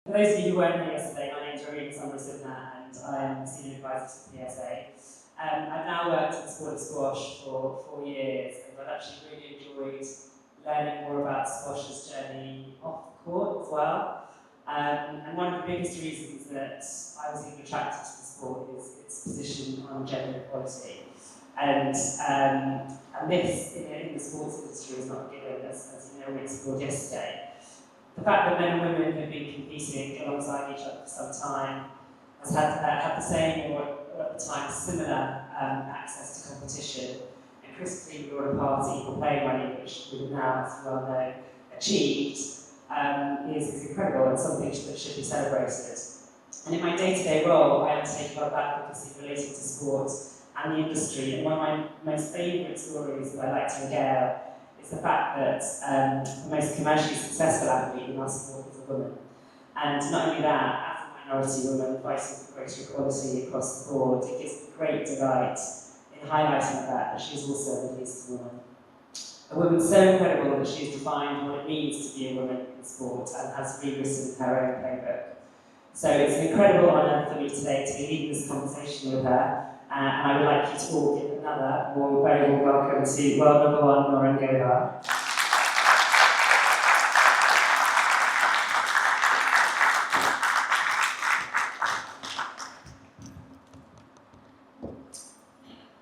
For those of you who weren't here yesterday, my name is Nouran, and I am the Senior Advisor to PSA. I've now worked in the sport of squash for 4 years, and I've actually really enjoyed learning more about squash's journey off the court as well. And one of the biggest reasons that I was even attracted to the sport is its position on gender equality. And this in the sports industry is not given, as you know, we explored yesterday. The fact that men and women have been competing alongside each other for some time has had the same, or at the time similar, access to competition. And critically, we were a party for playing money, which we have now, as you well know, achieved, is incredible and something that should be celebrated. And in my day-to-day role, I undertake a lot of advocacy related to sport and the industry. And one of my most favourite stories that I like to regale is the fact that the most commercially successful athlete in our sport is a woman. And not only that, as a minority woman fighting for greater equality across the board, it gives me great delight in highlighting the fact that she's also a Middle Eastern woman. A woman so incredible that she's defined what it means to be a woman in sport and has rewritten her own playbook. So it's an incredible honour for me today to be leading this conversation with her. And I would like you to all give another very warm welcome to world number one, Nouran Gohar.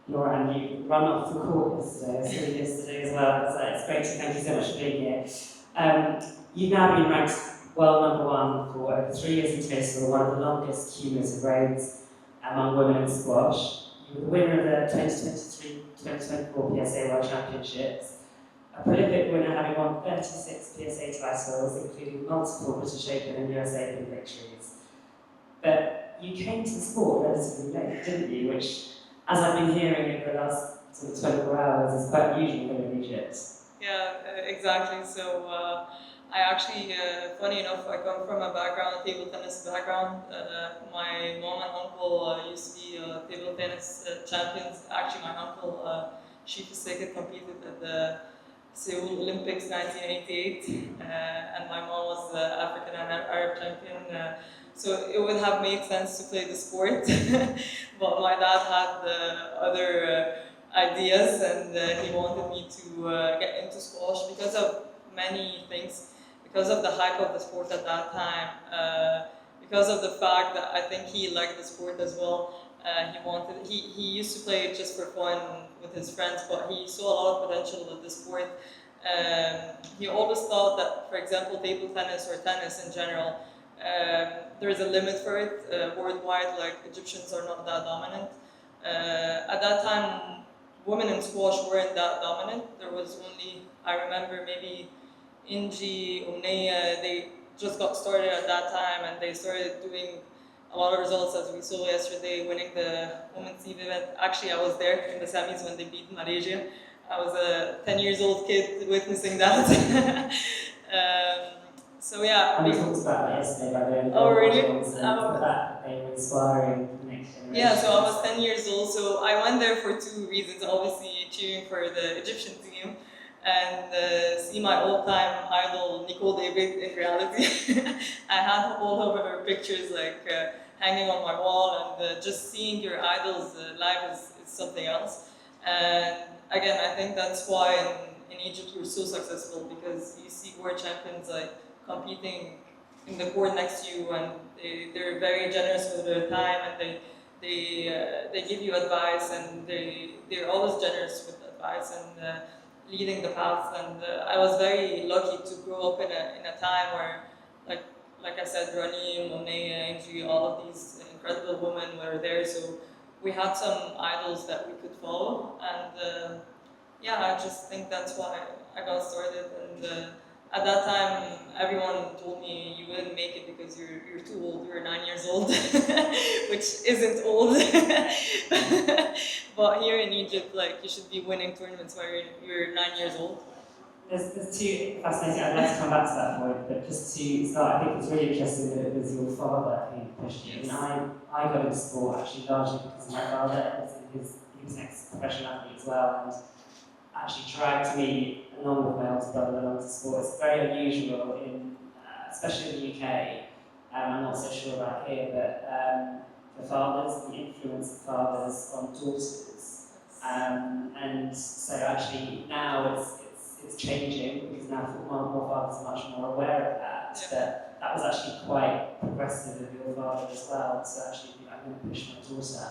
Nouran, you run off the court yesterday, I saw you yesterday as well. It's great to thank you so much for being here. You've now been ranked world number one for over 3 years in total, one of the longest cumulative reigns among women in squash. You were the winner of the 2023-2024 PSA World Championships, a prolific winner having won 36 PSA titles, including multiple British Open and US Open victories. But you came to the sport relatively late, didn't you? Which, as I've been hearing over the last sort of 24 hours, is quite unusual here in Egypt. Yeah, exactly. So I actually, funny enough, I come from a table tennis background. My mom and uncle used to be table tennis champions. Actually, my uncle, Shifa Sekit, competed at the Seoul Olympics 1988, and my mom was the African and Arab champion. So it would have made sense to play the sport, but my dad had other ideas, and he wanted me to get into squash because of many things. Because of the hype of the sport at that time, because of the fact that I think he liked the sport as well. He used to play it just for fun with his friends, but he saw a lot of potential with the sport. He always thought that, for example, table tennis or tennis in general, there is a limit for it worldwide. Like, Egyptians are not that dominant. At that time, women in squash weren't that dominant. There was only, I remember, maybe Inji, Umneya, they just got started at that time, and they started doing a lot of results, as we saw yesterday, winning the women's team event. Actually, I was there in the semis when they beat Malaysia. I was a 10 years old kid witnessing that. So yeah. And we talked about that yesterday, by the way. Oh, really? The fact that they were inspiring the next generation. Yeah, so I was 10 years old, so I went there for 2 reasons. Obviously, cheering for the Egyptian team, and see my all-time idol, Nicole David, in reality. I had all of her pictures hanging on my wall, and just seeing your idols live is something else. And again, I think that's why in Egypt we're so successful, because you see world champions competing in the court next to you, and they're very generous with their time, and they give you advice, and they're always generous with advice and leading the path. And I was very lucky to grow up in a time where, like I said, Rani, Monet, Angie, all of these incredible women were there. So we had some idols that we could follow, and yeah, I just think that's why I got started. And at that time, everyone told me you wouldn't make it because you're too old. You're 9 years old, which isn't old. But here in Egypt, you should be winning tournaments while you're 9 years old. There's two fascinating. I'd like to come back to that point, but just to start, I think it's really interesting that it was your father who pushed you. Yes. And I got into sport actually largely because of my father. He was an ex-professional athlete as well, and actually dragged me along with my older brother along to sport. It's very unusual, especially in the UK, I'm not so sure about here, but for fathers, the influence of fathers on daughters. And so actually now it's changing because now more fathers are much more aware of that. But that was actually quite progressive of your father as well. So actually, I'm going to push my daughter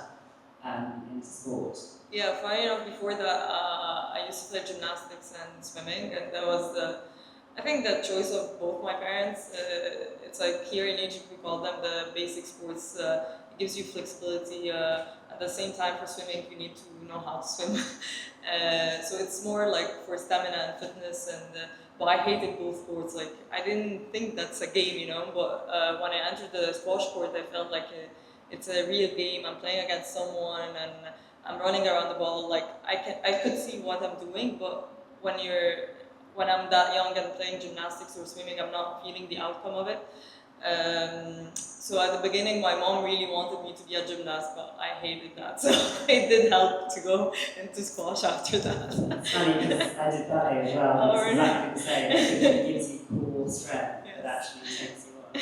into sport. Yeah, funny enough, before that, I used to play gymnastics and swimming, and that was I think the choice of both my parents. It's like here in Egypt we call them the basic sports. It gives you flexibility. At the same time, for swimming, you need to know how to swim. So it's more like for stamina and fitness. And but I hated both sports. Like I didn't think that's a game, you know. But when I entered the squash court, I felt like it's a real game. I'm playing against someone, and I'm running around the ball. Like I could see what I'm doing, but when I'm that young and playing gymnastics or swimming, I'm not feeling the outcome of it. So at the beginning, my mom really wanted me to be a gymnast, but I hated that. So it did help to go into squash after that. It's funny because I did ballet as well. Oh, It's really? exactly the same. It gives you core strength, Yes. but actually takes you on.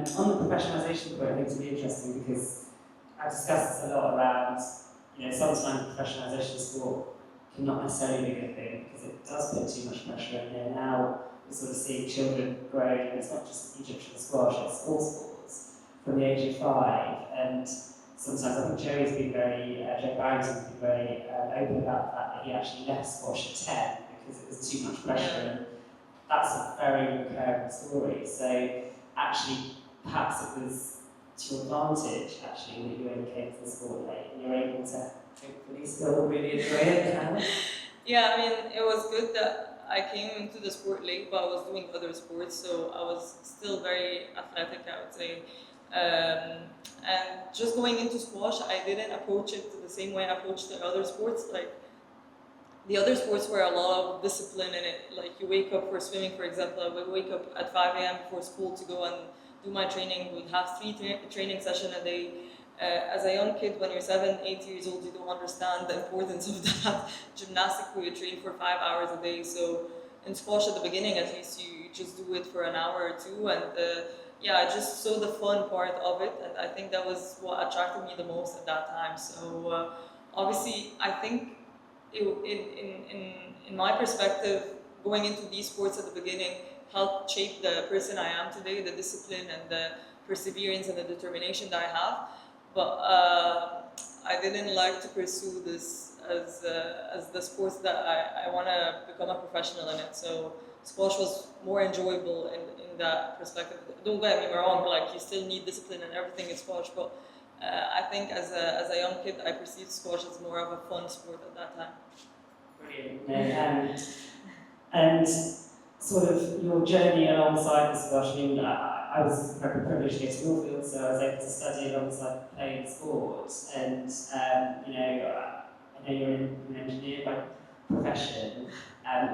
So, on the professionalisation point, I think it's really interesting because I've discussed this a lot around, sometimes professionalisation of sport can not necessarily be a good thing because it does put too much pressure in there. Now we're sort of seeing children growing, and it's not just Egyptian squash, it's all sports from the age of 5. And sometimes I think Joe Barrington's been very open about the fact that he actually left squash at 10 because it was too much pressure, and that's a very recurring story. So actually, perhaps it was to your advantage actually that you only came to the sport late and you're able to hopefully still really enjoy it. Yeah, I mean, it was good that I came into the sport late, but I was doing other sports, so I was still very athletic, I would say. And just going into squash, I didn't approach it the same way I approached the other sports. Like, the other sports were a lot of discipline in it. Like, you wake up for swimming, for example, I would wake up at 5 a.m. before school to go and do my training. We'd have 3 training sessions a day. As a young kid, when you're 7, 8 years old, you don't understand the importance of that. Gymnastics, where you train for 5 hours a day. So in squash at the beginning, at least, you just do it for an hour or two. And I just saw the fun part of it. And I think that was what attracted me the most at that time. So obviously, I think in my perspective, going into these sports at the beginning helped shape the person I am today, the discipline and the perseverance and the determination that I have. But I didn't like to pursue this as the sports that I want to become a professional in it. So squash was more enjoyable in that perspective. Don't get me wrong, like you still need discipline and everything in squash, but I think as a young kid, I perceived squash as more of a fun sport at that time. Brilliant. And sort of your journey alongside the squash, I mean, I was very privileged to go to Northfield, so I was able to study alongside playing sport. And, I know you're an engineer by profession,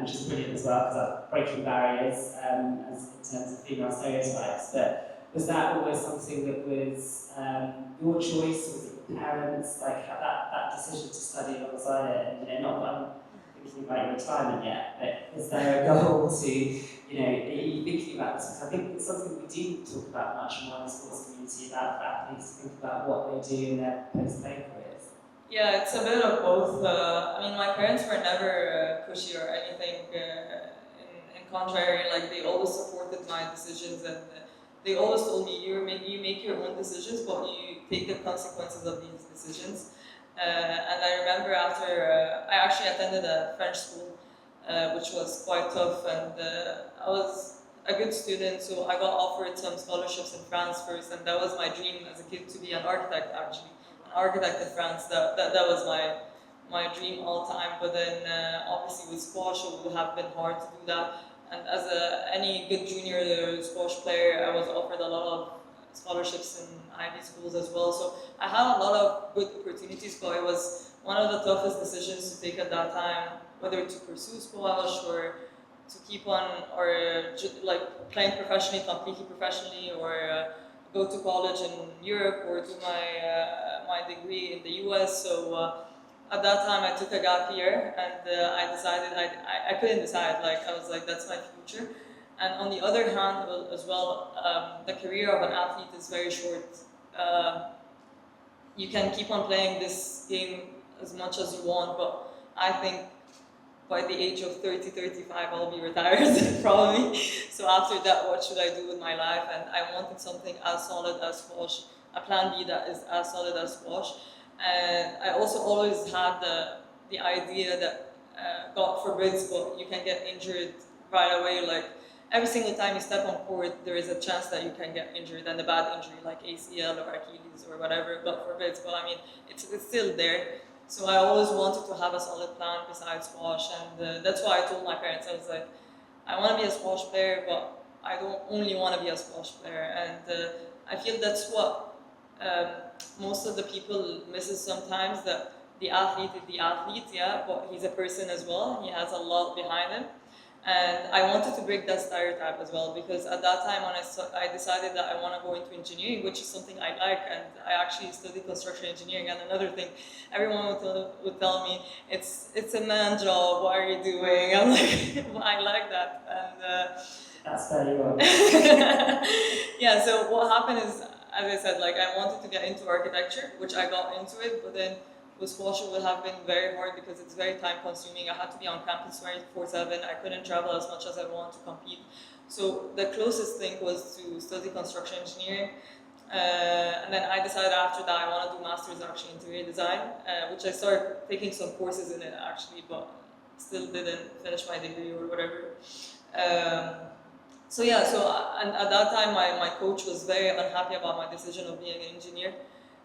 which is brilliant as well, because that's breaking barriers as in terms of female stereotypes. But was that always something that was your choice, or was it your parents, like that decision to study alongside it? And not that I'm thinking about your retirement yet, but is there a goal to, are you thinking about this? Because I think it's something we do talk about much more in the sports community, about athletes to think about what they do in their post-play careers. Yeah, it's a bit of both. I mean, my parents were never pushy or anything. In contrary, like they always supported my decisions, and they always told me, you make your own decisions, but you take the consequences of these decisions. And I remember after I actually attended a French school, which was quite tough, and I was a good student, so I got offered some scholarships in France first, and that was my dream as a kid, to be an architect actually. Architect in France, that was my dream all time. But then obviously with squash it would have been hard to do that, and as any good junior squash player, I was offered a lot of scholarships in Ivy schools as well, so I had a lot of good opportunities, but it was one of the toughest decisions to take at that time, whether to pursue squash or to keep on, or like playing professionally, completely professionally, or go to college in Europe or do my degree in the US. So at that time I took a gap year, and I decided I couldn't decide. Like I was like, that's my future. And on the other hand, as well, the career of an athlete is very short. You can keep on playing this game as much as you want, but I think by the age of 30, 35, I'll be retired, probably. So after that, what should I do with my life? And I wanted something as solid as squash, a plan B that is as solid as squash. And I also always had the idea that, God forbids, but you can get injured right away. Like, every single time you step on court, there is a chance that you can get injured, and a bad injury, like ACL or Achilles or whatever, God forbids. But I mean, it's still there. So I always wanted to have a solid plan besides squash, and that's why I told my parents, I was like, I want to be a squash player, but I don't only want to be a squash player. And I feel that's what most of the people misses sometimes, that the athlete is the athlete, yeah, but he's a person as well. He has a lot behind him. And I wanted to break that stereotype as well, because at that time when I decided that I want to go into engineering, which is something I like, and I actually studied construction engineering. And another thing, everyone would tell me, it's a man job, what are you doing? I'm like, well, I like that. And That's very well. yeah, so what happened is, as I said, like, I wanted to get into architecture, which I got into it, but then with squash it would have been very hard because it's very time consuming. I had to be on campus 24/7. I couldn't travel as much as I wanted to compete. So the closest thing was to study construction engineering. And then I decided after that I want to do masters actually in interior design, which I started taking some courses in it actually, but still didn't finish my degree or whatever. So yeah, and at that time my coach was very unhappy about my decision of being an engineer.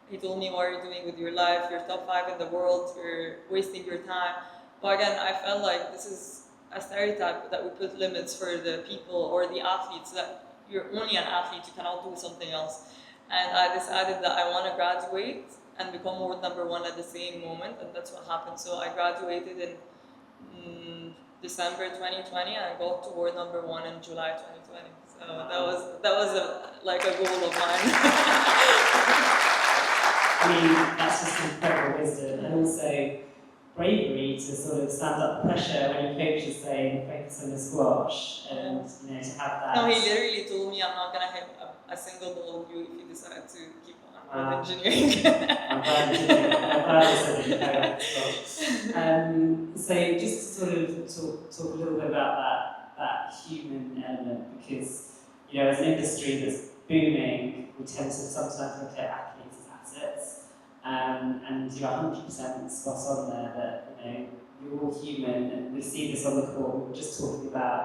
He told me, what are you doing with your life? You're top 5 in the world, you're wasting your time. But again, I felt like this is a stereotype that we put limits for the people or the athletes, that you're only an athlete, you cannot do something else. And I decided that I want to graduate and become world #1 at the same moment, and that's what happened. So I graduated in December 2020, and I got to world #1 in July 2020. So that was like a goal of mine. I mean, that's just incredible wisdom, and also bravery to sort of stand up to pressure when your coach is saying focus on the squash, and to have that. No, he literally told me, I'm not gonna hit a single ball with you if you decide to keep on with engineering. I'm glad you said that you carry so just to sort of talk a little bit about that human element, because as an industry that's booming, we tend to sometimes look at athletes as assets. And you're 100% spot on there that you're all human, and we see this on the court. We were just talking about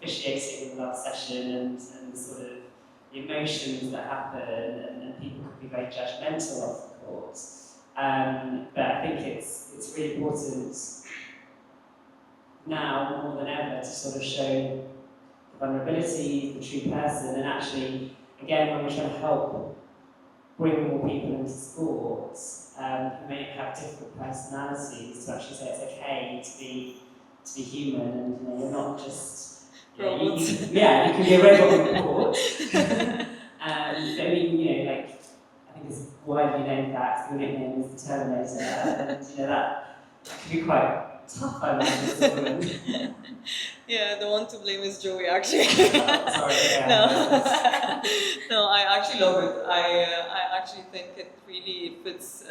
officiating in the last session and the sort of the emotions that happen, and people can be very judgmental off the court. But I think it's really important now more than ever to sort of show the vulnerability, the true person, and actually, again, when we're trying to help bring more people into sports who may have different personalities, to actually say it's okay to be human, and you're not just robots. You can be a robot on the court. But I mean, I think it's widely known that your nickname is the Terminator, and that can be quite tough, I imagine. Yeah, the one to blame is Joey, actually. Sorry, No, I actually love it. I actually think it really fits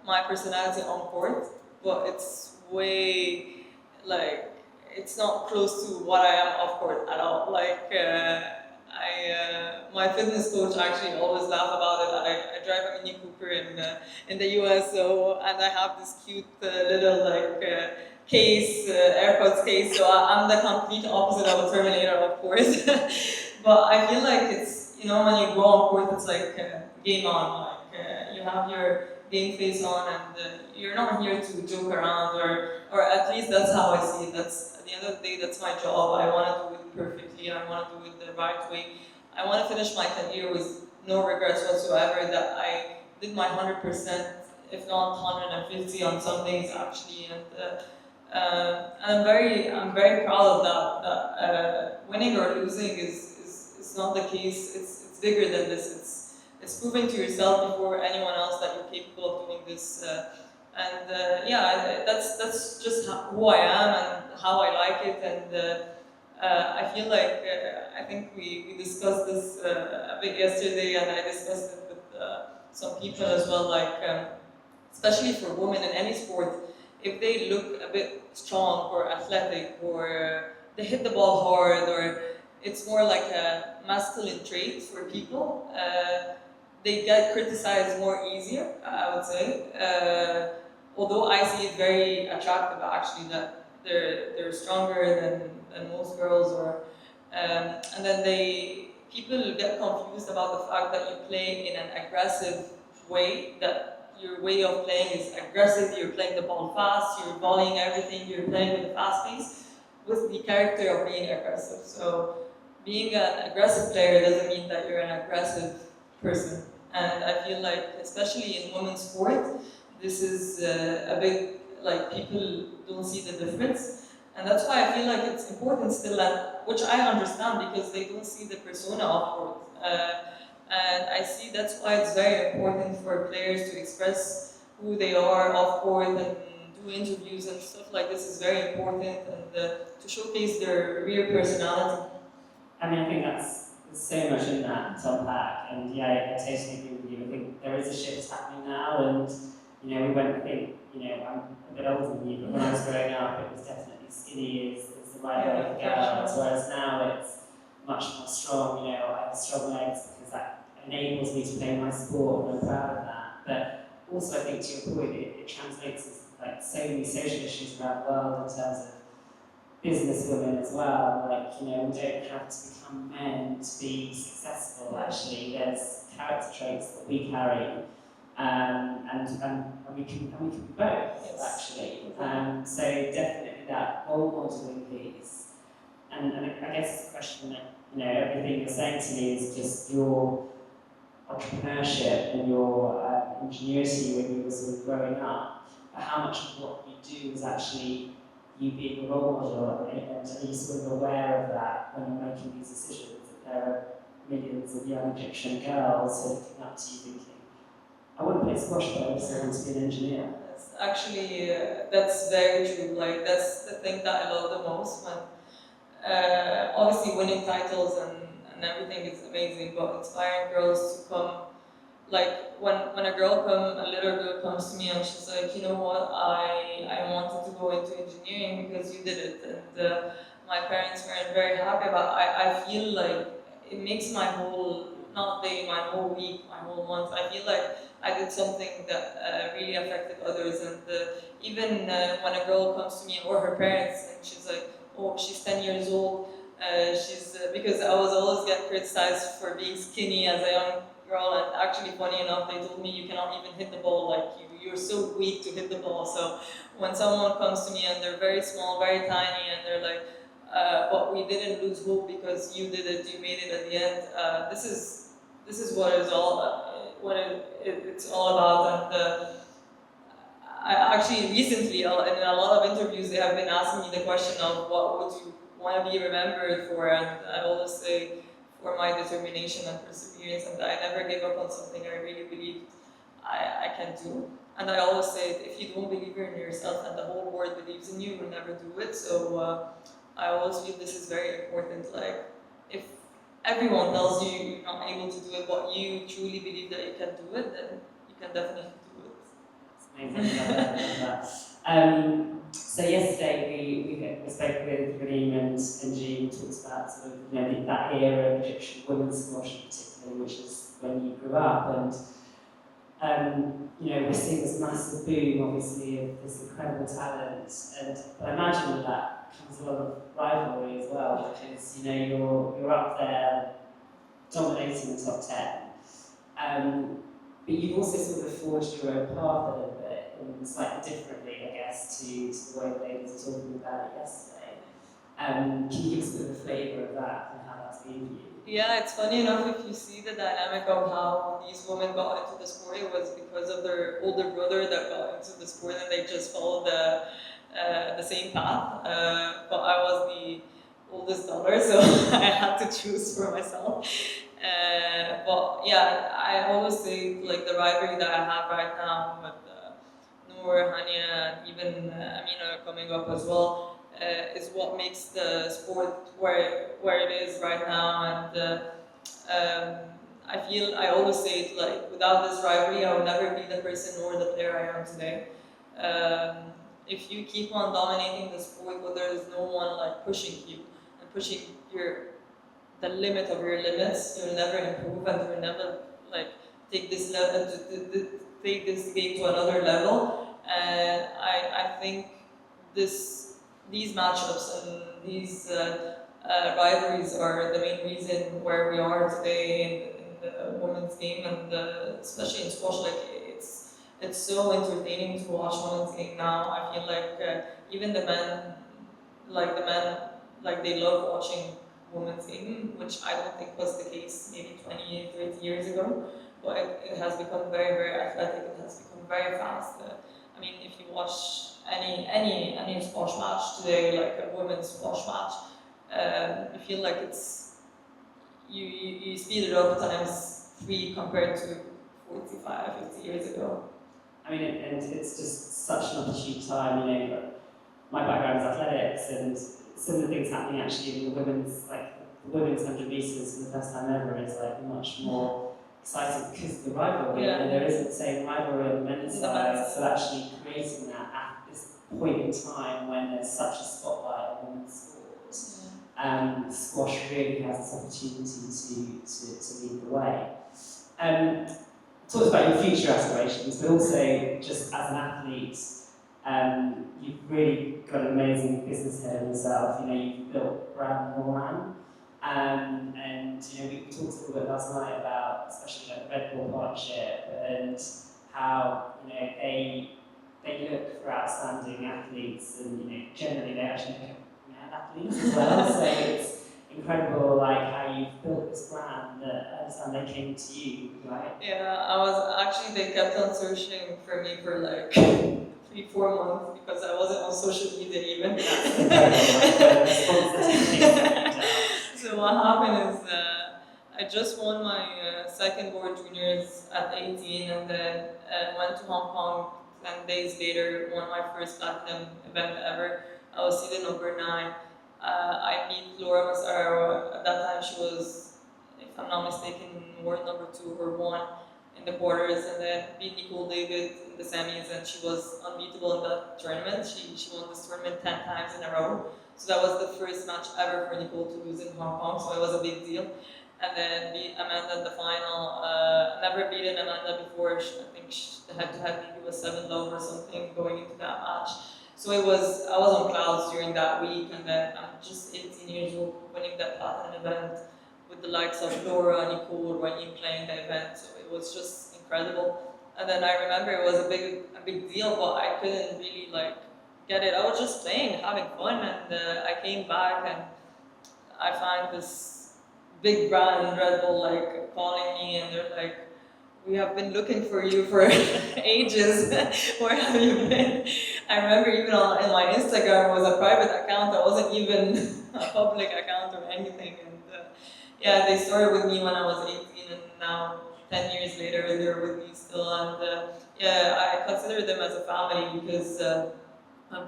my personality on court, but it's way, it's not close to what I am off court at all. My fitness coach actually always laugh about it. I drive a Mini Cooper in the US, and I have this cute little case, AirPods case, so I'm the complete opposite of a Terminator, of course. But I feel like it's, when you go on court, it's like game on. You have your game face on, and you're not here to joke around, or at least that's how I see it. That's, at the end of the day, that's my job. I want to do it perfectly, I want to do it the right way. I want to finish my career with no regrets whatsoever, that I did my 100%, if not 150 on some days actually, and I'm very proud of that. Winning or losing is not the case. It's bigger than this. It's proving to yourself before anyone else that you're capable of doing this. That's just who I am and how I like it. And I feel like I think we discussed this a bit yesterday, and I discussed it with some people as well. Like, especially for women in any sport, if they look a bit strong or athletic, or they hit the ball hard, or it's more like a masculine trait for people, they get criticized more easier, I would say. Although I see it very attractive actually that they're stronger than most girls, or and then people get confused about the fact that you play in an aggressive way, that your way of playing is aggressive, you're playing the ball fast, you're volleying everything, you're playing with a fast pace, with the character of being aggressive. So being an aggressive player doesn't mean that you're an aggressive person. And I feel like, especially in women's sport, this is a big, like, people don't see the difference. And that's why I feel like it's important still, which I understand, because they don't see the persona of court. And I see that's why it's very important for players to express who they are off court, and do interviews and stuff like this is very important, and to showcase their real personality. I mean, I think there's so much in that to unpack, and yeah, I totally agree with you. I think there is a shift happening now, and we went, I think, I'm a bit older than you, but when I was growing up, it was definitely skinny is the right way for girls, whereas now it's much more strong. I have strong legs because that enables me to play my sport, and I'm proud of that. But also, I think, to your point, it translates as like so many social issues around the world in terms of business women as well. Like, we don't have to become men to be successful. Actually, there's character traits that we carry, and we can be both, actually. So definitely that role modeling piece. And I guess it's a question that, everything you're saying to me is just your entrepreneurship and your ingenuity when you were sort of growing up. But how much of what you do is actually you being a role model, and are you sort of aware of that when you're making these decisions, that there are millions of young Egyptian girls who are looking up to you thinking, I want to play squash, but I also want to be an engineer? Actually, that's very true. Like, that's the thing that I love the most. When obviously winning titles and everything is amazing, but inspiring girls to come, like when a little girl comes to me and she's like, you know what, I wanted to go into engineering because you did it, and my parents weren't very happy about it. I feel like it makes my whole, not day, my whole week, my whole month, I feel like I did something that really affected others. And even when a girl comes to me, or her parents, and she's like, oh, she's 10 years old, because I was always get criticized for being skinny as a young girl, and actually, funny enough, they told me you cannot even hit the ball, like you're so weak to hit the ball. So when someone comes to me and they're very small, very tiny, and they're like, but we didn't lose hope because you did it, you made it at the end. This is what it's all about. And I actually recently, in a lot of interviews, they have been asking me the question of what would you want to be remembered for, and I always say for my determination and perseverance, and I never gave up on something I really believed I can do. And I always say, if you don't believe in yourself and the whole world believes in you, you'll never do it. So I always feel this is very important. Like, if everyone tells you you're not able to do it, but you truly believe that you can do it, then you can definitely do it. Amazing. So yesterday we spoke with Raheem and Jean, talked about sort of that era of Egyptian women's squash particularly, which is when you grew up, and we're seeing this massive boom, obviously, of this incredible talent, and I imagine with that comes a lot of rivalry as well, because you're up there dominating the top 10. But you've also sort of forged your own path a little bit, and slightly differently, I guess, to the way the ladies were talking about it yesterday. Can you give us a bit of a flavour of that and how that's been for you? Yeah, it's funny enough, if you see the dynamic of how these women got into the sport, it was because of their older brother that got into the sport, and they just followed the same path. But I was the oldest daughter, so I had to choose for myself. But yeah, I always say, like, the rivalry that I have right now with Noor, Hania, and even Amina coming up as well, is what makes the sport where it is right now. And I always say it, like, without this rivalry, I would never be the person or the player I am today. If you keep on dominating the sport, but there is no one like pushing you and pushing the limit of your limits, you'll never improve and you'll never like take this level take this game to another level. And I think these matchups and these rivalries are the main reason where we are today in the women's game, and especially in squash. Like it's so entertaining to watch women's game now. I feel like even the men, like they love watching women's game, which I don't think was the case maybe 20, 30 years ago. But it has become very, very athletic. It has become very fast. I mean, if you watch any squash match today, like a women's squash match, you feel like you speed it up times 3 compared to 45, 50 years ago. I mean, and it's just such an opportune time, you know. My background is athletics, and some of the things happening actually in the women's 100 meters for the first time ever is like much more exciting because of the rivalry, and there isn't the same rivalry on the men's side. So actually creating that at this point in time when there's such a spotlight on women's sport, squash really has this opportunity to lead the way. Talked about your future aspirations, but also just as an athlete, you've really got an amazing business here yourself. You know, you've built brand Nouran, and you know, we talked a little bit last night about, especially like the Red Bull partnership, and how, you know, they look for outstanding athletes, and you know, generally they actually look at male athletes as well. So it's incredible, like how you've built this brand that I understand they came to you, right? Yeah, they kept on searching for me for like 3-4 months because I wasn't on social media even. So what happened is I just won my second World Juniors at 18, and then went to Hong Kong 10 days later, won my first platinum event ever. I was seeded number 9. I beat Laura Massaro. At that time, she was, if I'm not mistaken, world number 2 or 1 in the quarters, and then beat Nicole David in the semis, and she was unbeatable in that tournament. She won this tournament 10 times in a row. So that was the first match ever for Nicole to lose in Hong Kong, so it was a big deal. And then beat Amanda in the final. Never beaten Amanda before. I think the head-to-head maybe was 7-love or something going into that match. So I was on clouds during that week, and then I'm just 18 years old winning that platinum event with the likes of Laura, Nicole, Rennie playing the event. So it was just incredible. And then I remember it was a big deal, but I couldn't really like get it. I was just playing, having fun, and I came back and I find this big brand, Red Bull, like calling me, and they're like, "We have been looking for you for ages. Where have you been?" I remember even in my Instagram was a private account. It wasn't even a public account or anything. And they started with me when I was 18, and now 10 years later they're with me still. And I consider them as a family because a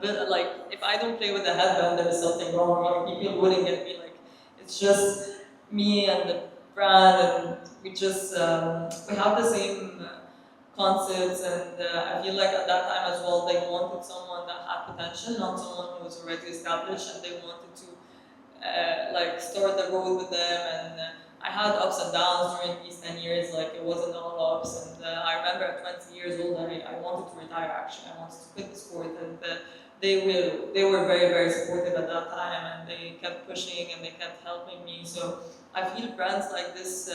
bit like if I don't play with the headband, there's something wrong. Or people wouldn't get me. Like it's just me and the brand, and we just we have the same concepts, and I feel like at that time as well they wanted someone that had potential, not someone who was already established, and they wanted to like start the road with them. And I had ups and downs during these 10 years, like it wasn't all ups. And I remember at 20 years old I wanted to retire. Actually, I wanted to quit the sport, and they were very, very supportive at that time, and they kept pushing and they kept helping me. So I feel brands like this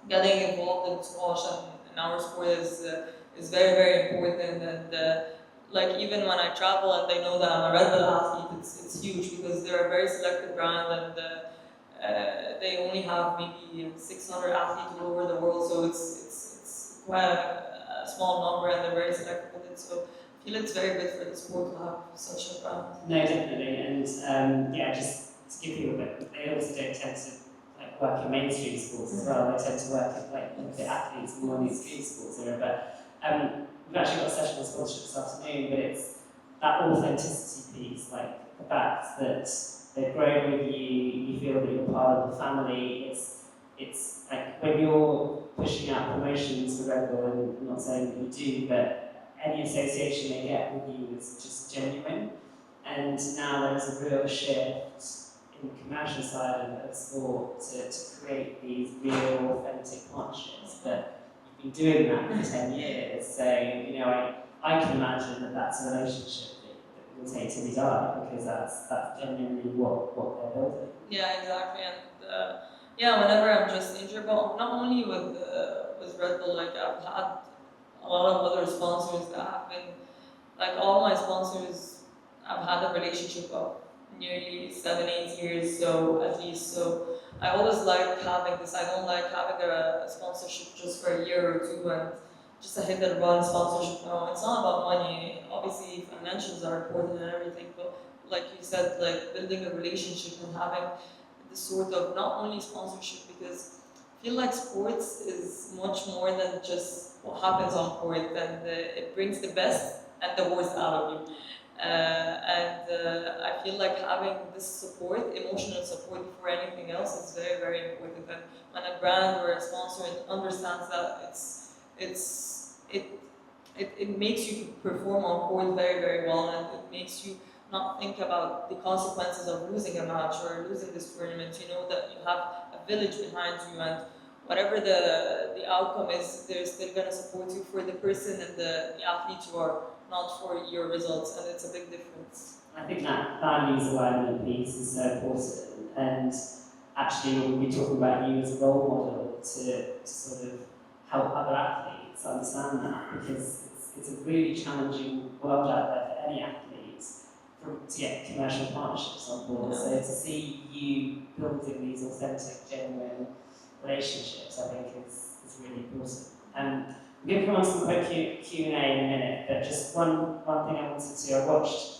getting involved in squash and in our sport is very, very important. And like even when I travel and they know that I'm a Red Bull athlete, it's huge because they're a very selective brand, and they only have maybe 600 athletes all over the world. So it's quite a small number, and they're very selective with it. So I feel it's very good for the sport to have such a brand. No, definitely, and just to give you a bit, they also don't tend to like work in mainstream sports as well. They tend to work at like the athletes and more in these street sports area. But we've actually got a session on sponsorship this afternoon, but it's that authenticity piece. Like the fact that they've grown with you, you feel that you're part of the family. It's like when you're pushing out promotions for Red Bull, and I'm not saying that you do, but any association they get with you is just genuine. And now there's a real shift in the commercial side of sport to create these real, authentic partnerships. But you've been doing that for 10 years, so I can imagine that that's a relationship that will take till we die, because that's genuinely what they're building. Yeah, exactly. And yeah, whenever I'm just injured, but not only with Red Bull, like I've had a lot of other sponsors that have been, like all my sponsors, I've had a relationship of nearly 7-8 years, so at least. So I always like having this. I don't like having a sponsorship just for a year or two and just a hit and run sponsorship. No, it's not about money. Obviously, financials are important and everything, but like you said, like building a relationship and having this sort of not only sponsorship, because I feel like sports is much more than just what happens on court, and it brings the best and the worst out of you. I feel like having this support, emotional support before anything else, is very, very important. And when a brand or a sponsor understands that, it makes you perform on court very, very well, and it makes you not think about the consequences of losing a match or losing this tournament. You know that you have a village behind you, and whatever the outcome is, they're still going to support you for the person and the athlete you are, not for your results, and it's a big difference. I think that values alignment piece is so important, and actually we'll be talking about you as a role model to sort of help other athletes understand that, because it's a really challenging world out there for any athlete to get commercial partnerships on board. So to see you building these authentic, genuine relationships, I think is really important. We're going to come on to some quick Q&A in a minute, but just one thing I wanted to. I watched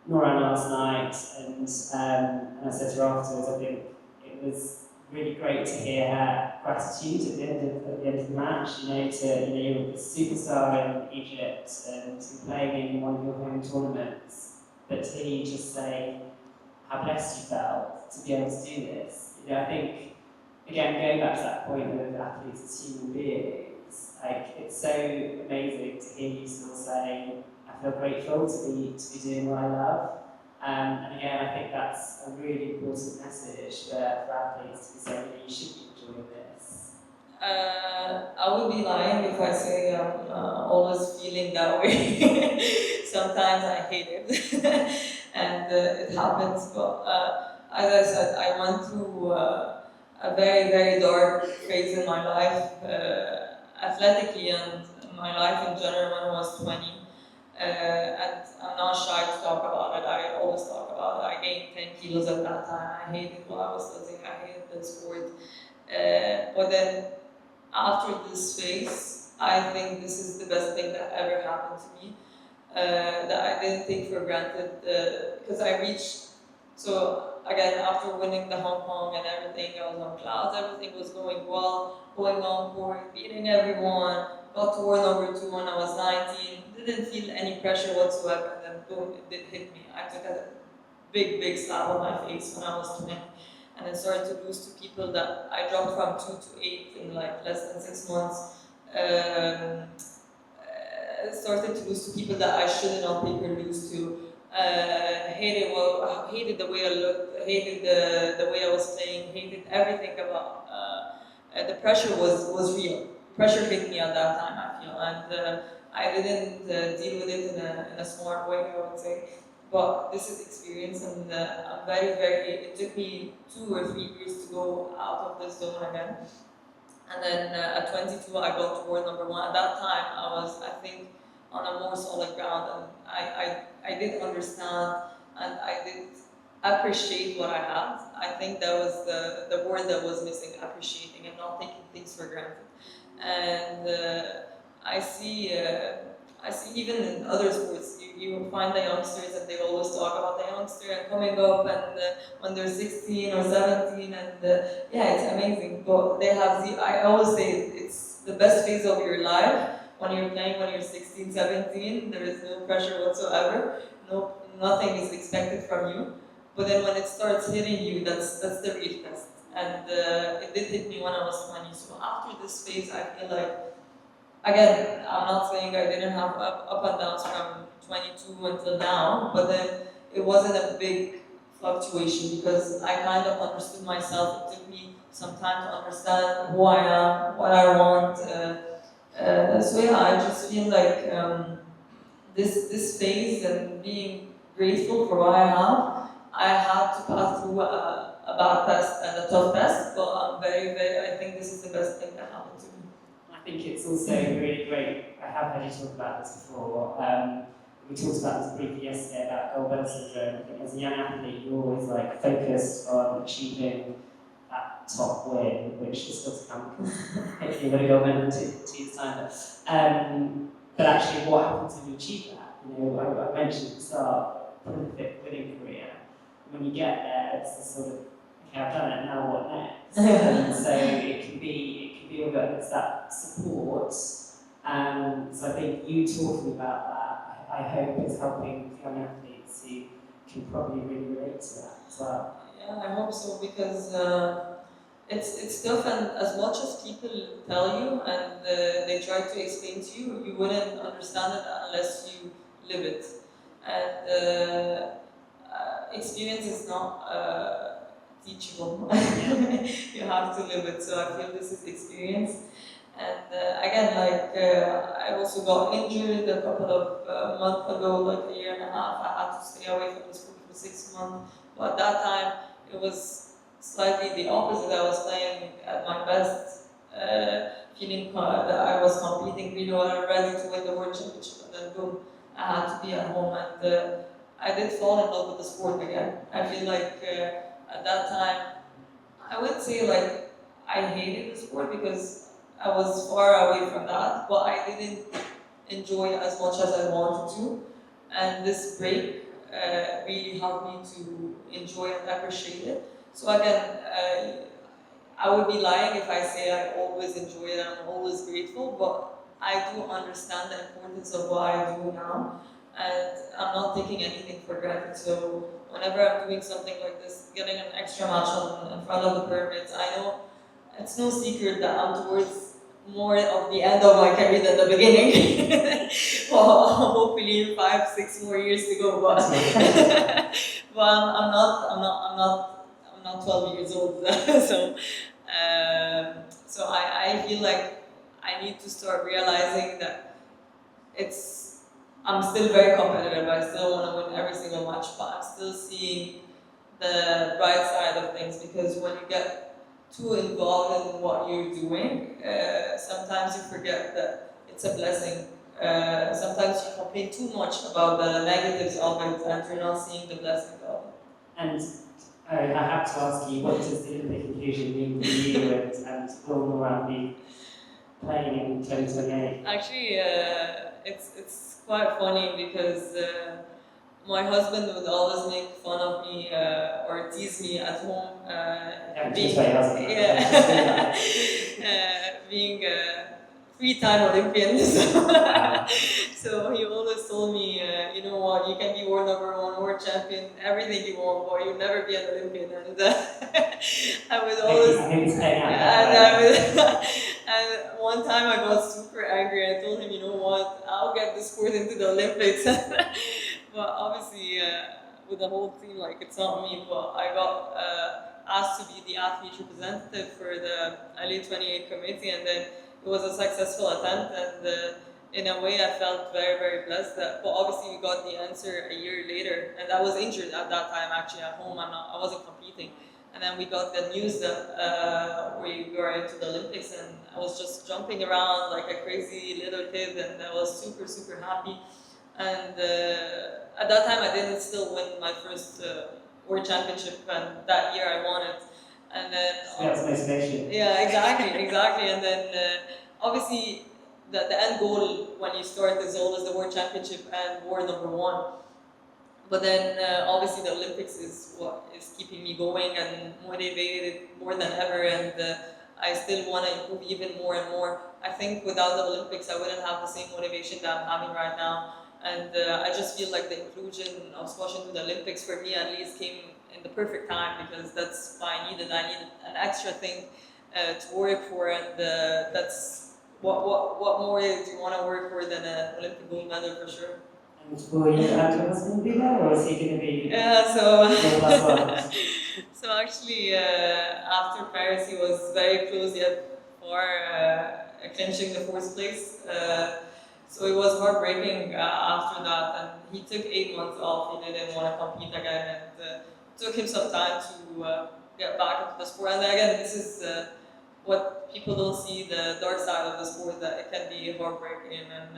Nouran last night, and I said to her afterwards, I think it was really great to hear her gratitude at the end of the match. You're a superstar in Egypt and you're playing in one of your home tournaments, but to hear you just say how blessed you felt to be able to do this. I think, again, going back to that point of athletes as human beings, like it's so amazing to hear you still say, I feel grateful to be doing what I love. And again, I think that's a really important message for athletes to be saying, you should be enjoying this. I would be lying if I say I'm always feeling that way. Sometimes I hate it, and it happens. But as I said, I went through a very, very dark phase in my life, athletically and my life in general when I was 20. And I'm not shy to talk about it. I always talk about it. I gained 10 kilos at that time. I hated what I was studying. I hated the sport. But then after this phase, I think this is the best thing that ever happened to me. That I didn't take for granted, because I reached. So again, after winning the Hong Kong and everything, I was on clouds. Everything was going well, going on court, beating everyone. Got to war number 2 when I was 19. Didn't feel any pressure whatsoever, and then boom, it did hit me. I took a big, big slap on my face when I was 20, and then started to lose to people that I dropped from 2 to 8 in like less than 6 months. Started to lose to people that I shouldn't on paper lose to. Hated the way I looked, hated the way I was playing, hated everything about. The pressure was real. Pressure hit me at that time, I feel, and I didn't deal with it in a smart way, I would say. But this is experience, and I'm very, very. It took me 2 or 3 years to go out of this zone again. And then at 22, I got to world number 1. At that time, I was, I think, on a more solid ground, and I did understand, and I did appreciate what I had. I think that was the word that was missing, appreciating and not taking things for granted. And I see even in other sports, you find the youngsters and they always talk about the youngster and coming up, and when they're 16 or 17, and yeah, it's amazing. But they have I always say it's the best phase of your life when you're playing when you're 16, 17. There is no pressure whatsoever, nothing is expected from you. But then when it starts hitting you, that's the real test. And it did hit me when I was 20. So after this phase, I feel like, again, I'm not saying I didn't have up and downs from 22 until now, but then it wasn't a big fluctuation because I kind of understood myself. It took me some time to understand who I am, what I want. So yeah, I just feel like this phase and being grateful for what I had to pass through a bad test and a tough test, but I'm I think this is the best thing that happened to me. I think it's also really great. I have heard you talk about this before. We talked about this briefly yesterday about Gohar syndrome. I think as a young athlete, you're always like focused on achieving that top win, which is still to come because hopefully you're going to go win in 2 years' time. But actually, what happens when you achieve that? You know, I mentioned at the start, prolific winning career. When you get there, it's the sort of, okay, I've done it, now what next? And so it can be all good. It's that support. So I think you talking about that, I hope is helping young athletes who can probably really relate to that as well. Yeah, I hope so because it's tough, and as much as people tell you and they try to explain to you, you wouldn't understand it unless you live it. And experience is not teachable. You have to live it. So I feel this is experience. And again, like I also got injured a couple of months ago, like a year and a half. I had to stay away from the sport for 6 months. But at that time, it was slightly the opposite. I was playing at my best, feeling that I was competing really well, ready to win the world championship, and then boom, I had to be at home. And I did fall in love with the sport again. I feel like at that time, I wouldn't say like I hated the sport because I was far away from that, but I didn't enjoy it as much as I wanted to. And this break really helped me to enjoy and appreciate it. So again, I would be lying if I say I always enjoy it, I'm always grateful, but I do understand the importance of what I do now, and I'm not taking anything for granted. So whenever I'm doing something like this, getting an extra match in front of the pyramids, I know it's no secret that I'm towards more of the end of my career than the beginning. Well, hopefully 5, 6 more years to go, but but I'm not 12 years old. So I feel like I need to start realizing that I'm still very competitive. I still want to win every single match, but I'm still seeing the bright side of things, because when you get too involved in what you're doing, sometimes you forget that it's a blessing. Sometimes you complain too much about the negatives of it, and you're not seeing the blessing of it. And I have to ask you, what does the Olympic inclusion mean for you, and will Nouran be playing in 2028? Actually, it's quite funny because my husband would always make fun of me or tease me at home. Being a 3-time Olympian. So he always told me, you know what, you can be world #1, world champion, everything you want, but you'll never be an Olympian. And I would always. And one time I got super angry. I told him, you know what, I'll get this sport into the Olympics. But obviously, with the whole team, like, it's not me, but I got asked to be the athlete representative for the LA 28 committee, and then it was a successful attempt, and in a way I felt very, very blessed. But obviously we got the answer a year later, and I was injured at that time, actually at home. I wasn't competing. And then we got the news that we were into the Olympics, and I was just jumping around like a crazy little kid, and I was super, super happy. And at that time, I didn't still win my first world championship, and that year I won it. And then that's motivation. Yeah, exactly. And then obviously, the end goal when you start is always the world championship and world #1. But then obviously the Olympics is what is keeping me going and motivated more than ever, and I still want to improve even more and more. I think without the Olympics, I wouldn't have the same motivation that I'm having right now. And I just feel like the inclusion of squash into the Olympics, for me at least, came in the perfect time, because that's what I needed. I needed an extra thing to work for, and that's what more do you want to work for than an Olympic gold medal, for sure. And will your husband be there, or is he going to be? Yeah, so plus so actually, after Paris, he was very close yet for clinching the fourth place. So it was heartbreaking after that, and he took 8 months off. He didn't want to compete again, and it took him some time to get back into the sport. And again, this is what people don't see, the dark side of the sport, that it can be heartbreaking. And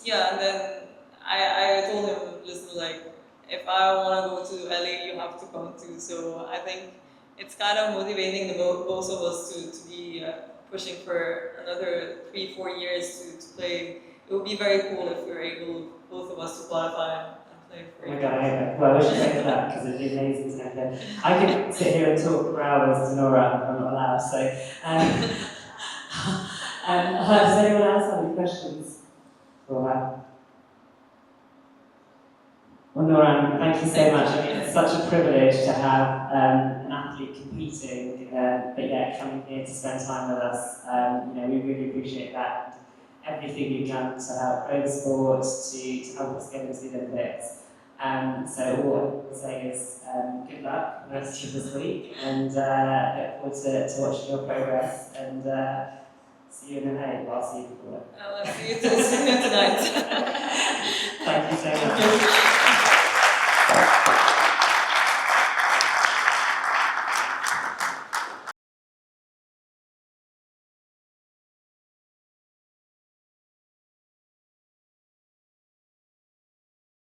yeah, and then I told him, listen, like, if I want to go to LA, you have to come too. So I think it's kind of motivating both of us to be pushing for another 3-4 years to play. It would be very cool if we were able, both of us, to qualify and play for it. Well, I wish you say that, because it'd be amazing to know. I could sit here and talk for hours to Nouran, but I'm not allowed. So, does anyone else have any questions for her? Well, Nouran, thank you so much. I mean, it's such a privilege to have an athlete competing, but yet coming here to spend time with us. You know, we really appreciate that. Everything you've done to help grow the sport, to help us get into the Olympics. So all I will say is good luck the rest of this week, and look forward to watching your progress, and see you in LA. Well, I'll see you before. I'll see you tonight. Thank you so much.